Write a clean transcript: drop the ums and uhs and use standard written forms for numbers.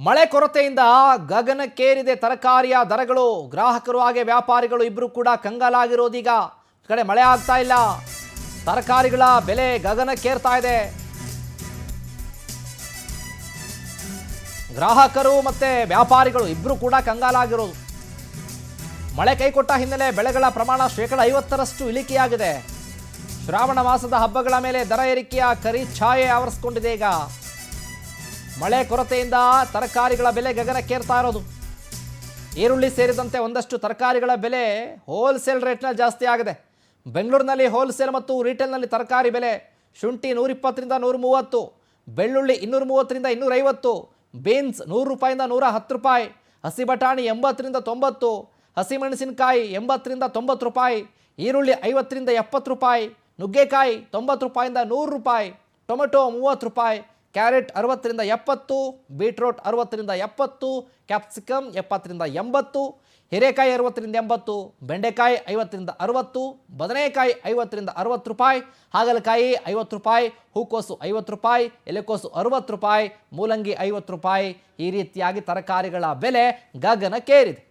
ಮಳೆ ಕೊರತೆಯಿಂದ ಗಗನಕ್ಕೇರಿದೆ ತರಕಾರಿಯ ದರಗಳು. ಗ್ರಾಹಕರು ಹಾಗೆ ವ್ಯಾಪಾರಿಗಳು ಇಬ್ಬರು ಕೂಡ ಕಂಗಾಲಾಗಿರೋದೀಗ. ಈ ಕಡೆ ಮಳೆ ಆಗ್ತಾ ಇಲ್ಲ, ತರಕಾರಿಗಳ ಬೆಲೆ ಗಗನಕ್ಕೇರ್ತಾ ಇದೆ. ಗ್ರಾಹಕರು ಮತ್ತೆ ವ್ಯಾಪಾರಿಗಳು ಇಬ್ಬರು ಕೂಡ ಕಂಗಾಲಾಗಿರೋದು. ಮಳೆ ಕೈಕೊಟ್ಟ ಹಿನ್ನೆಲೆ ಬೆಳೆಗಳ ಪ್ರಮಾಣ 50% ಇಳಿಕೆಯಾಗಿದೆ. ಶ್ರಾವಣ ಮಾಸದ ಹಬ್ಬಗಳ ಮೇಲೆ ದರ ಏರಿಕೆಯ ಕರಿ ಛಾಯೆ ಆವರಿಸಿಕೊಂಡಿದೆ. ಈಗ ಮಳೆ ಕೊರತೆಯಿಂದ ತರಕಾರಿಗಳ ಬೆಲೆ ಗಗನಕ್ಕೇರ್ತಾ ಇರೋದು. ಈರುಳ್ಳಿ ಸೇರಿದಂತೆ ಒಂದಷ್ಟು ತರಕಾರಿಗಳ ಬೆಲೆ ಹೋಲ್ಸೇಲ್ ರೇಟ್ನಲ್ಲಿ ಜಾಸ್ತಿ ಆಗಿದೆ. ಬೆಂಗಳೂರಿನಲ್ಲಿ ಹೋಲ್ಸೇಲ್ ಮತ್ತು ರೀಟೇಲ್ನಲ್ಲಿ ತರಕಾರಿ ಬೆಲೆ ಶುಂಠಿ 120ರಿಂದ 130, ಬೆಳ್ಳುಳ್ಳಿ 230ರಿಂದ 250, ಬೀನ್ಸ್ 100 ರೂಪಾಯಿಂದ 110 ರೂಪಾಯಿ, ಹಸಿ ಬಟಾಣಿ 80ರಿಂದ 90, ಹಸಿಮೆಣಸಿನಕಾಯಿ 80ರಿಂದ 90 ರೂಪಾಯಿ, ಈರುಳ್ಳಿ 50ರಿಂದ 70 ರೂಪಾಯಿ, ನುಗ್ಗೆಕಾಯಿ 90 ರೂಪಾಯಿಂದ 100 ರೂಪಾಯಿ, ಟೊಮೆಟೊ 30 ರೂಪಾಯಿ, ಕ್ಯಾರೆಟ್ 60ರಿಂದ 70, ಬೀಟ್ರೋಟ್ 60ರಿಂದ 70, ಕ್ಯಾಪ್ಸಿಕಮ್ 70ರಿಂದ 80, ಹೀರೆಕಾಯಿ 60ರಿಂದ 80, ಬೆಂಡೆಕಾಯಿ 50ರಿಂದ 60, ಬದನೆಕಾಯಿ 50ರಿಂದ 60 ರೂಪಾಯಿ, ಹಾಗಲಕಾಯಿ 50 ರೂಪಾಯಿ, ಹೂಕೋಸು 50 ರೂಪಾಯಿ, ಎಲೆಕೋಸು 60 ರೂಪಾಯಿ, ಮೂಲಂಗಿ 50 ರೂಪಾಯಿ. ಈ ರೀತಿಯಾಗಿ ತರಕಾರಿಗಳ ಬೆಲೆ ಗಗನಕ್ಕೇರಿದೆ.